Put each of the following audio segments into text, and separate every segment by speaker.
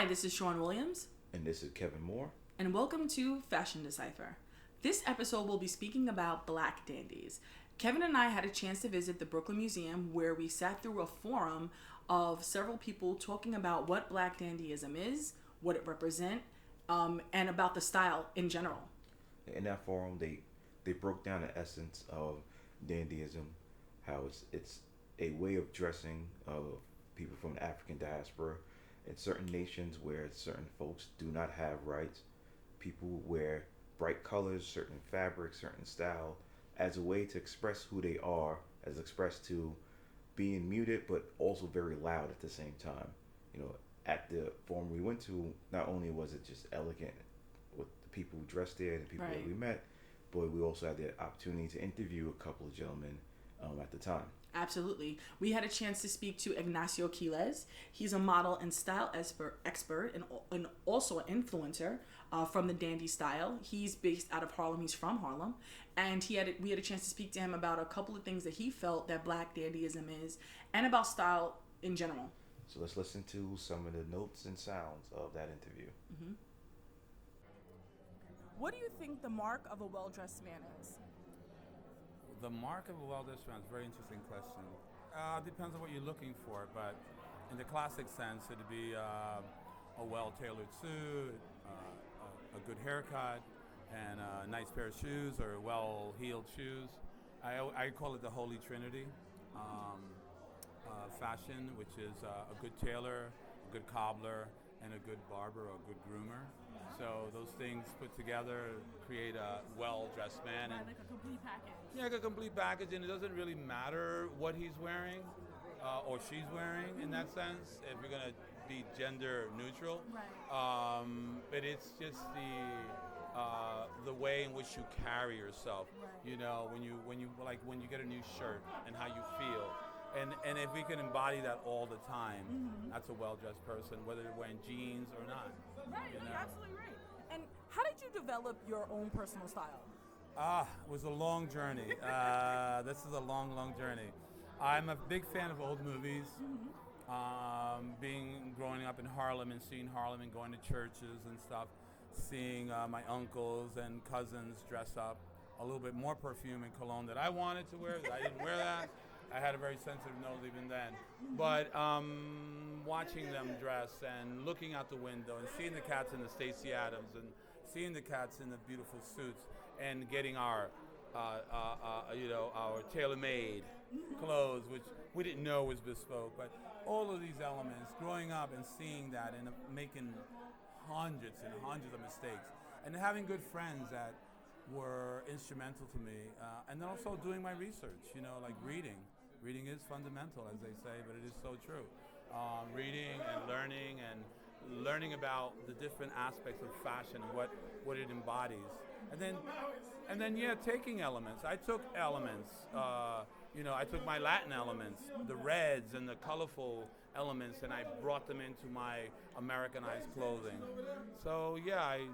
Speaker 1: this is Sean Williams.
Speaker 2: And this is Kevin Moore.
Speaker 1: And welcome to Fashion Decipher. This episode will be speaking about black dandies. Kevin and I had a chance to visit the Brooklyn Museum where we sat through a forum of several people talking about what black dandyism is, what it represents, and about the style in general.
Speaker 2: In that forum, they broke down the essence of dandyism, how it's a way of dressing of people from the African diaspora in certain nations where certain folks do not have rights. People wear bright colors, certain fabrics, certain style as a way to express who they are, as expressed to being muted but also very loud at the same time. You know, at the forum we went to, not only was it just elegant with the people who dressed there and the people that we met, but we also had the opportunity to interview a couple of gentlemen at the time.
Speaker 1: Absolutely. We had a chance to speak to Ignacio Quiles. He's a model and style expert and also an influencer from the dandy style. He's based out of Harlem. He's from Harlem. And we had a chance to speak to him about a couple of things that he felt that black dandyism is and about style in general.
Speaker 2: So let's listen to some of the notes and sounds of that interview.
Speaker 1: Mm-hmm. What do you think the mark of a well-dressed man is?
Speaker 3: The mark of a well-dressed man is a very interesting question. Depends on what you're looking for, but in the classic sense, it'd be a well-tailored suit, a good haircut, and a nice pair of shoes or well-heeled shoes. I call it the Holy Trinity. Fashion, which is a good tailor, a good cobbler, and a good barber or a good groomer. So those things put together create a well-dressed man.
Speaker 1: Right, like a complete package.
Speaker 3: Yeah, like a complete package, and it doesn't really matter what he's wearing or she's wearing in that sense, if you're going to be gender neutral.
Speaker 1: Right.
Speaker 3: But it's just the way in which you carry yourself.
Speaker 1: Right.
Speaker 3: You know, when you get a new shirt and how you feel. And if we can embody that all the time, that's a well-dressed person, whether they're wearing jeans or not.
Speaker 1: Right, you're absolutely right. And how did you develop your own personal style?
Speaker 3: It was a long journey. This is a long, long journey. I'm a big fan of old movies. Growing up in Harlem and seeing Harlem and going to churches and stuff, seeing my uncles and cousins dress up a little bit more perfume and cologne that I wanted to wear. I didn't wear that. I had a very sensitive nose even then. But watching them dress and looking out the window and seeing the cats in the Stacey Adams and seeing the cats in the beautiful suits and getting our tailor-made clothes, which we didn't know was bespoke. But all of these elements, growing up and seeing that and making hundreds and hundreds of mistakes and having good friends that were instrumental to me, and then also doing my research, like reading. Reading is fundamental, as they say, but it is so true. Reading and learning about the different aspects of fashion and what it embodies. And then taking elements. I took elements, I took my Latin elements, the reds and the colorful elements, and I brought them into my Americanized clothing. So I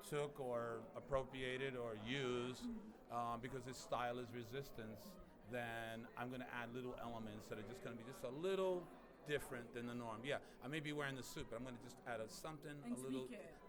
Speaker 3: took or appropriated or used, because this style is resistance, then I'm going to add little elements that are just going to be just a little different than the norm. Yeah, I may be wearing the suit, but I'm going to just add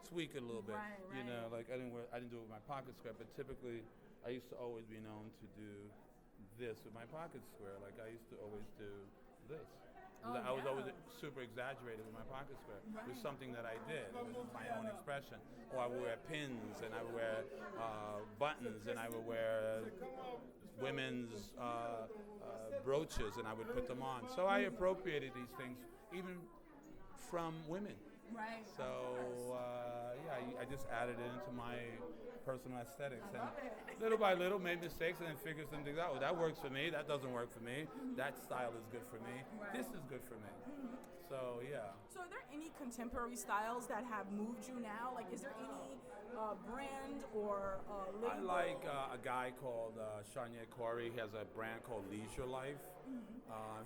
Speaker 3: tweak it a little bit.
Speaker 1: Right.
Speaker 3: Like I didn't do it with my pocket square, but typically I used to always be known to do this with my pocket square. Like I used to always do this. I was always super exaggerated with my pocket square. Right. It was something that I did. It was my own expression. Or I would wear pins, and I would wear buttons, and I would wear women's brooches, and I would put them on. So I appropriated these things even from women.
Speaker 1: Right.
Speaker 3: So I just added it into my personal aesthetics, and little by little made mistakes and then figured some things out. Oh, that works for me. That doesn't work for me. That style is good for me.
Speaker 1: Right.
Speaker 3: This is good for me. So
Speaker 1: So are there any contemporary styles that have moved you now? Like, is there any brand or label?
Speaker 3: I like a guy called Shania Corey. He has a brand called Leisure Life.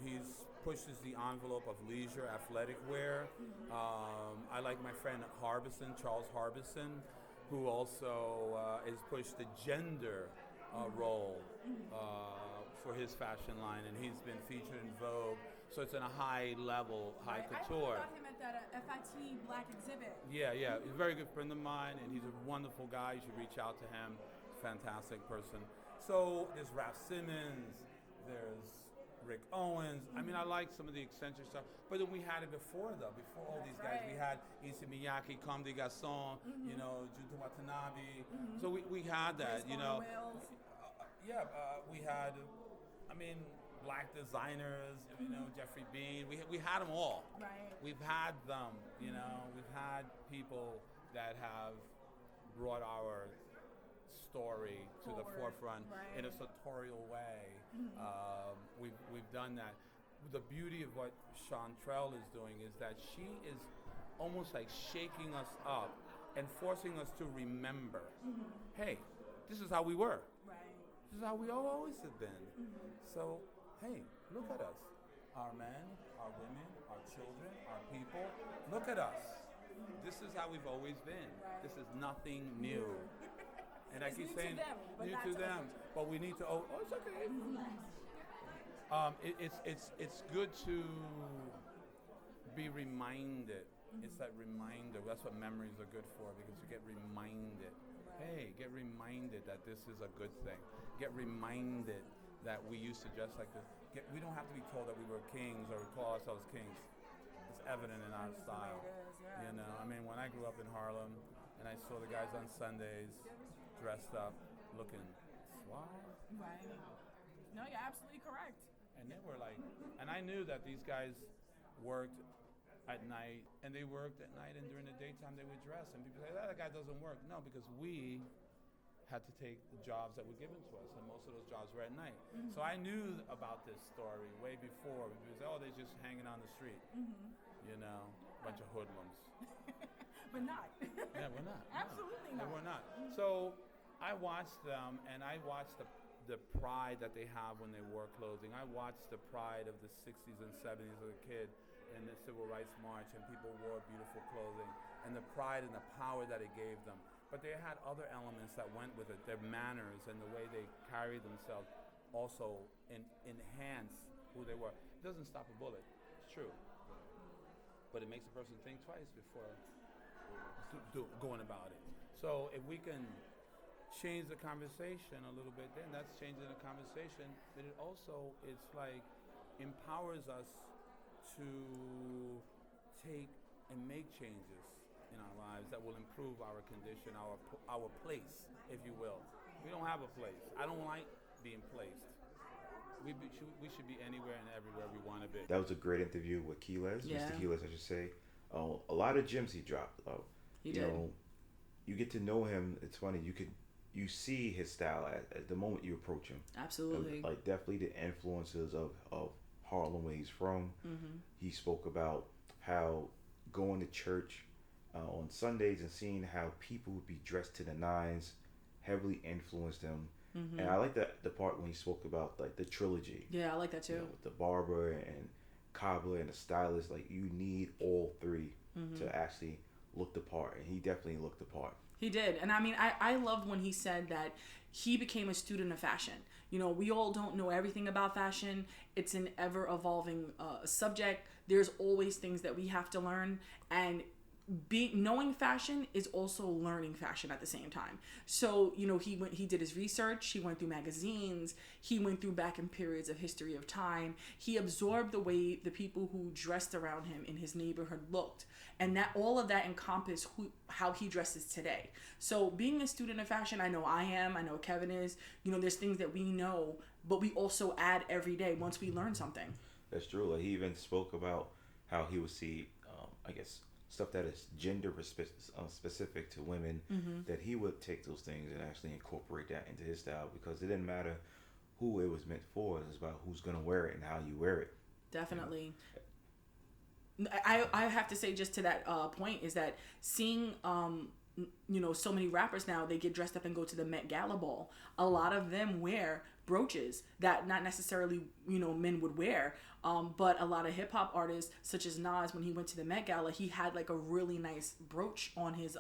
Speaker 3: He pushes the envelope of leisure athletic wear. I like my friend Charles Harbison, who also has pushed the gender role for his fashion line, and he's been featured in Vogue. So it's in a high level, high couture.
Speaker 1: I heard about him at
Speaker 4: at a FIT Black exhibit.
Speaker 3: Yeah. He's a very good friend of mine, and he's a wonderful guy. You should reach out to him. He's a fantastic person. So there's Ralph Simmons, there's Rick Owens. I mean, I like some of the eccentric stuff. But then we had it before all these guys.
Speaker 4: Right.
Speaker 3: We had Issey Miyake, Comme des Garçons, Junta Watanabe. So we had that,
Speaker 4: Wills.
Speaker 3: We had, black designers, Jeffrey Bean. We had them all.
Speaker 4: Right.
Speaker 3: We've had them, We've had people that have brought our story to the forefront in a sartorial way. We've done that. The beauty of what Chantrell is doing is that she is almost like shaking us up and forcing us to remember, hey, this is how we were.
Speaker 4: Right.
Speaker 3: This is how we always have been. So, hey, look at us. Our men, our women, our children, our people, look at us. This is how we've always been. This is nothing new. And I keep saying, new to them, but we need to. Oh, it's okay. It's good to be reminded. It's that reminder. That's what memories are good for, because you get reminded. Hey, get reminded that this is a good thing. Get reminded that we used to dress like this. We don't have to be told that we were kings or we call ourselves kings. It's evident in our style. When I grew up in Harlem and I saw the guys on Sundays dressed up, looking suave.
Speaker 4: Right. No, you're absolutely correct.
Speaker 3: And they were like, and I knew that these guys worked at night, and they worked at night, and during the daytime they would dress. And people say, that guy doesn't work. No, because we had to take the jobs that were given to us, and most of those jobs were at night. So I knew about this story way before. People say, they're just hanging on the street. Bunch of hoodlums.
Speaker 4: But not.
Speaker 3: Yeah, we're not.
Speaker 4: Absolutely not.
Speaker 3: No, we're not. So I watched them, and I watched the pride that they have when they wore clothing. I watched the pride of the 60s and 70s as a kid in the Civil Rights March, and people wore beautiful clothing, and the pride and the power that it gave them. But they had other elements that went with it. Their manners and the way they carried themselves also enhance who they were. It doesn't stop a bullet. It's true. But it makes a person think twice before going about it. So if we can change the conversation a little bit, then that's changing the conversation. But it also, it's like, empowers us to take and make changes in our lives that will improve our condition, our place, if you will. We don't have a place. I don't like being placed. We should be anywhere and everywhere we want to be.
Speaker 2: That was a great interview with Quiles,
Speaker 1: Yeah.
Speaker 2: Mr. Quiles, I should say. A lot of gems he dropped.
Speaker 1: He did.
Speaker 2: You get to know him. It's funny. You see his style at the moment you approach him.
Speaker 1: Absolutely.
Speaker 2: Like definitely the influences of Harlem, where he's from. He spoke about how going to church on Sundays and seeing how people would be dressed to the nines heavily influenced him. And I like the part when he spoke about like the trilogy.
Speaker 1: Yeah, I like that too.
Speaker 2: With the barber and cobbler and the stylist, like you need all three to actually look the part, and he definitely looked the part.
Speaker 1: He did. And I loved when he said that he became a student of fashion. We all don't know everything about fashion. It's an ever evolving subject. There's always things that we have to learn, and knowing fashion is also learning fashion at the same time. So, he did his research, he went through magazines, he went through back in periods of history of time. He absorbed the way the people who dressed around him in his neighborhood looked. And that all of that encompassed how he dresses today. So being a student of fashion, I know I am, I know Kevin is, there's things that we know, but we also add every day once we learn something.
Speaker 2: That's true. Like he even spoke about how he would see, stuff that is gender specific to women, that he would take those things and actually incorporate that into his style, because it didn't matter who it was meant for. It's about who's going to wear it and how you wear it.
Speaker 1: Definitely. I have to say, just to that point, is that seeing so many rappers now, they get dressed up and go to the Met Gala ball. A lot of them wear brooches that not necessarily men would wear, but a lot of hip hop artists such as Nas, when he went to the Met Gala, he had like a really nice brooch on his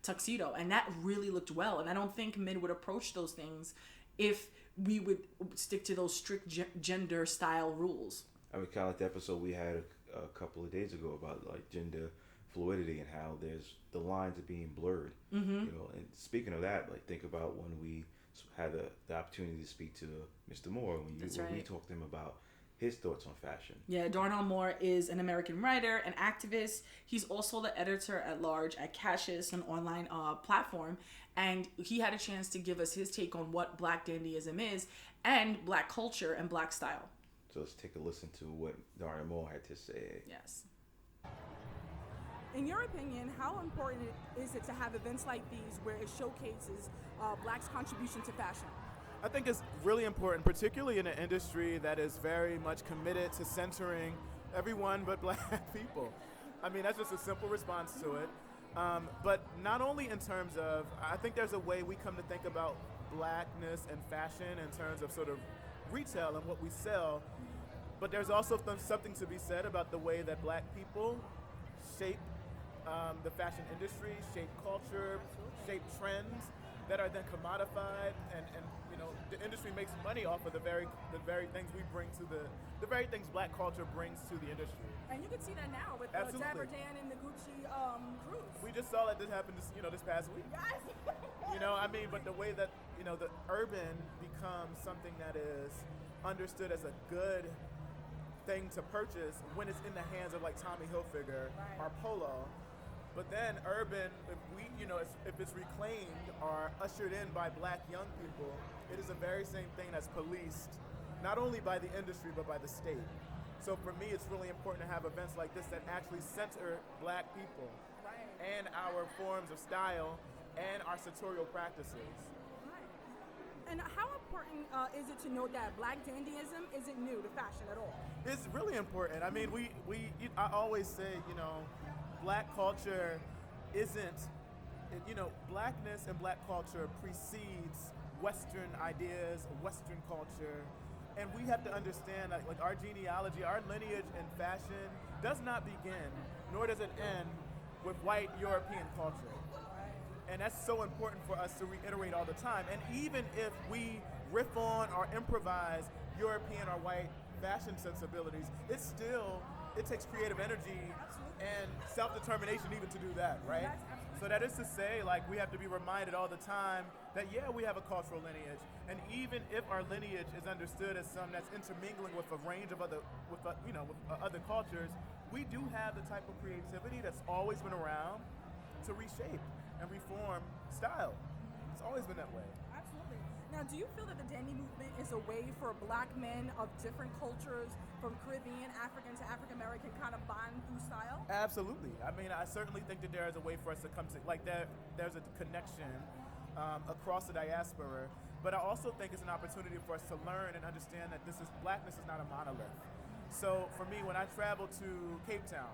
Speaker 1: tuxedo, and that really looked well. And I don't think men would approach those things if we would stick to those strict gender style rules.
Speaker 2: Kind of like the episode we had a couple of days ago about like gender fluidity and how there's the lines are being blurred. You know, and speaking of that, like think about when we had the opportunity to speak to Mr. Moore when we talked to him about his thoughts on fashion.
Speaker 1: Yeah, Darnell Moore is an American writer, an activist. He's also the editor at large at Cassius, an online platform, and he had a chance to give us his take on what Black dandyism is and Black culture and Black style.
Speaker 2: So let's take a listen to what Darnell Moore had to say.
Speaker 1: Yes.
Speaker 4: In your opinion, how important is it to have events like these where it showcases Blacks' contribution to fashion?
Speaker 5: I think it's really important, particularly in an industry that is very much committed to centering everyone but Black people. I mean, that's just a simple response to it. But not only in terms of, I think there's a way we come to think about Blackness and fashion in terms of sort of retail and what we sell, but there's also something to be said about the way that Black people shape the fashion industry, shape culture, shape trends that are then commodified, and you know, the industry makes money off of the very things we bring to the very things Black culture brings to the industry.
Speaker 4: And you can see that now with Dapper Dan and the Gucci cruise.
Speaker 5: We just saw that this happened this past week.
Speaker 4: Yes.
Speaker 5: You know, I mean, but the way that, you know, the urban becomes something that is understood as a good thing to purchase when it's in the hands of like Tommy Hilfiger or Polo. But then urban, if it's reclaimed or ushered in by Black young people, it is the very same thing that's policed, not only by the industry, but by the state. So for me, it's really important to have events like this that actually center Black people and our forms of style and our sartorial practices.
Speaker 4: And how important is it to note that Black dandyism isn't new to fashion at all?
Speaker 5: It's really important. I mean, I always say, you know, Black culture isn't, you know, Blackness and Black culture precedes Western ideas, Western culture, and we have to understand that, like, our genealogy, our lineage in fashion does not begin, nor does it end with white European culture. And that's so important for us to reiterate all the time. And even if we riff on or improvise European or white fashion sensibilities, it takes creative energy and self-determination even to do that, right? So that is to say, like, we have to be reminded all the time that, yeah, we have a cultural lineage. And even if our lineage is understood as some that's intermingling with a range of other cultures, we do have the type of creativity that's always been around to reshape and reform style. It's always been that way.
Speaker 4: Absolutely. Now, do you feel that the dandy movement is a way for Black men of different cultures, from Caribbean, African to African American, kind of bond through style?
Speaker 5: Absolutely. I mean, I certainly think that there is a way for us to come to, like, there's a connection across the diaspora, but I also think it's an opportunity for us to learn and understand that Blackness is not a monolith. So for me, when I traveled to Cape Town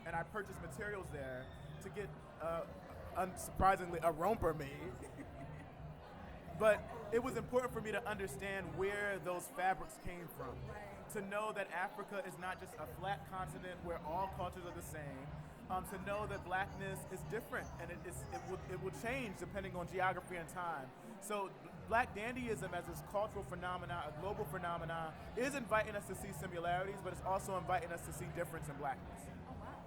Speaker 5: and I purchased materials there to get, unsurprisingly, a romper made, but it was important for me to understand where those fabrics came from. To know that Africa is not just a flat continent where all cultures are the same. To know that Blackness is different, and it will change depending on geography and time. So Black dandyism as this cultural phenomenon, a global phenomenon, is inviting us to see similarities, but it's also inviting us to see difference in Blackness.
Speaker 4: Oh, wow.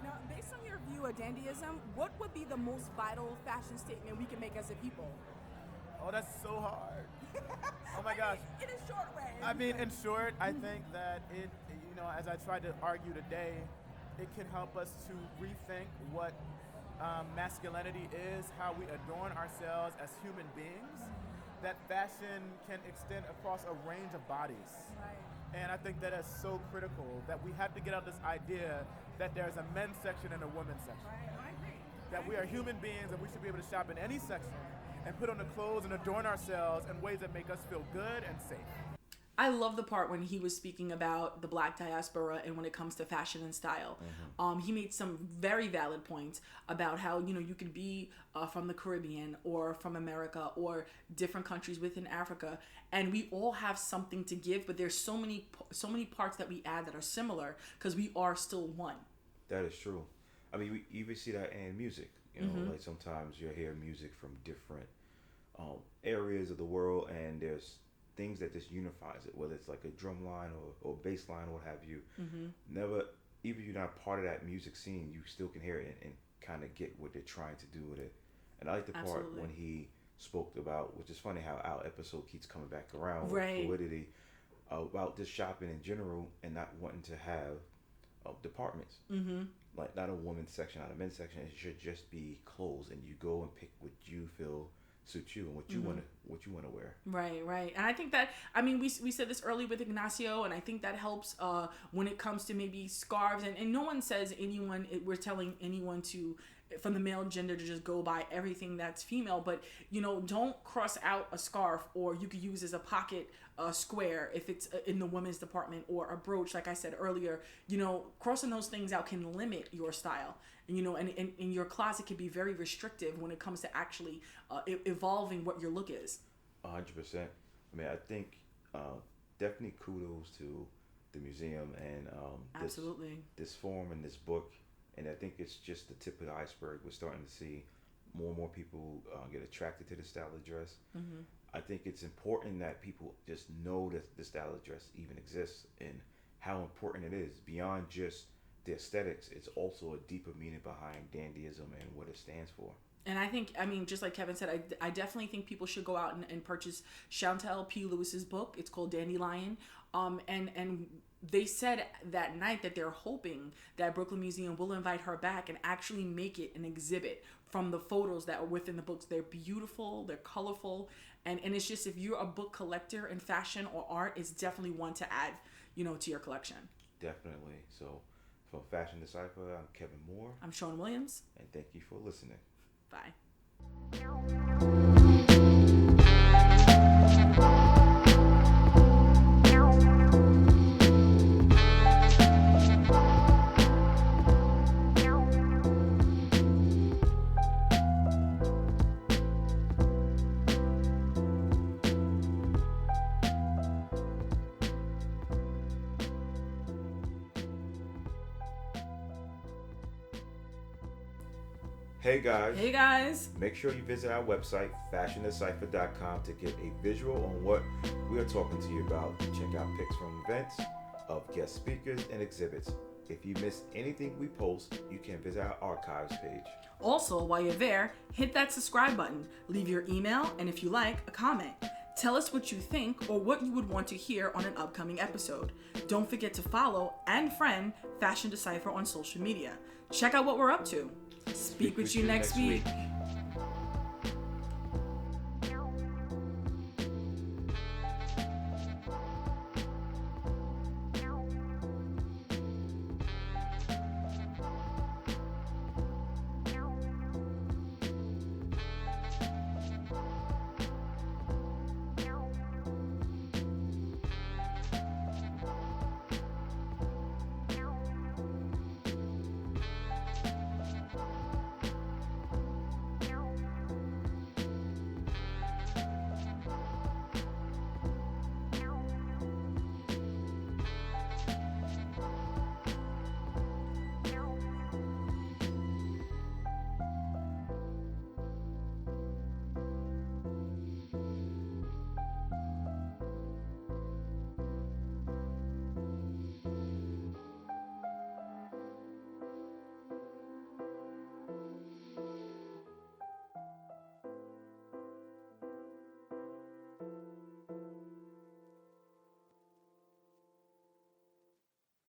Speaker 4: Now, based on your view of dandyism, what would be the most vital fashion statement we can make as a people?
Speaker 5: Oh, that's so hard. Oh my gosh.
Speaker 4: In a short way.
Speaker 5: I mean, in short, I think that it, you know, as I tried to argue today, it can help us to rethink what masculinity is, how we adorn ourselves as human beings, that fashion can extend across a range of bodies. And I think that is so critical, that we have to get out this idea that there's a men's section and a women's section.
Speaker 4: I agree.
Speaker 5: That we are human beings and we should be able to shop in any section and put on the clothes and adorn ourselves in ways that make us feel good and safe.
Speaker 1: I love the part when he was speaking about the Black diaspora and when it comes to fashion and style. He made some very valid points about how, you know, you could be from the Caribbean or from America or different countries within Africa, and we all have something to give, but there's so many parts that we add that are similar because we are still one.
Speaker 2: That is true. I mean, we even see that in music. You know, like sometimes you'll hear music from different areas of the world, and there's things that just unifies it, whether it's like a drum line or bass line or what have you.
Speaker 1: Mm-hmm.
Speaker 2: Never, even if you're not part of that music scene, you still can hear it and kind of get what they're trying to do with it. And I like the part
Speaker 1: Absolutely.
Speaker 2: when he spoke about, which is funny how our episode keeps coming back around
Speaker 1: Right.
Speaker 2: with fluidity, about just shopping in general and not wanting to have departments.
Speaker 1: Mm-hmm.
Speaker 2: Like not a women's section, not a men's section. It should just be clothes, and you go and pick what you feel suits you and what you
Speaker 1: Mm-hmm.
Speaker 2: want to wear.
Speaker 1: Right. And I think that, I mean, we said this early with Ignacio, and I think that helps when it comes to maybe scarves. And no one says we're telling anyone to, from the male gender, to just go buy everything that's female. But, don't cross out a scarf, or you could use as a pocket square if it's in the women's department, or a brooch, like I said earlier. Crossing those things out can limit your style. And your closet can be very restrictive when it comes to actually evolving what your look is.
Speaker 2: 100%. I mean, I think definitely kudos to the museum and
Speaker 1: Absolutely.
Speaker 2: this forum and this book. And I think it's just the tip of the iceberg. We're starting to see more and more people get attracted to the style of dress.
Speaker 1: Mm-hmm.
Speaker 2: I think it's important that people just know that the style of dress even exists and how important it is. Beyond just the aesthetics, it's also a deeper meaning behind dandyism and what it stands for.
Speaker 1: And I think, just like Kevin said, I definitely think people should go out and purchase Chantel P. Lewis's book. It's called Dandelion. And they said that night that they're hoping that Brooklyn Museum will invite her back and actually make it an exhibit from the photos that are within the books. They're beautiful, they're colorful, and it's just, if you're a book collector in fashion or art, it's definitely one to add, to your collection.
Speaker 2: Definitely. So from Fashion Decipher, I'm Kevin Moore.
Speaker 1: I'm Sean Williams.
Speaker 2: And thank you for listening.
Speaker 1: Bye. Hey guys.
Speaker 2: Make sure you visit our website, fashiondecipher.com, to get a visual on what we are talking to you about. Check out pics from events, of guest speakers, and exhibits. If you missed anything we post, you can visit our archives page.
Speaker 1: Also, while you're there, hit that subscribe button, leave your email, and if you like, a comment. Tell us what you think or what you would want to hear on an upcoming episode. Don't forget to follow and friend Fashion Decipher on social media. Check out what we're up to. Speak with you next week.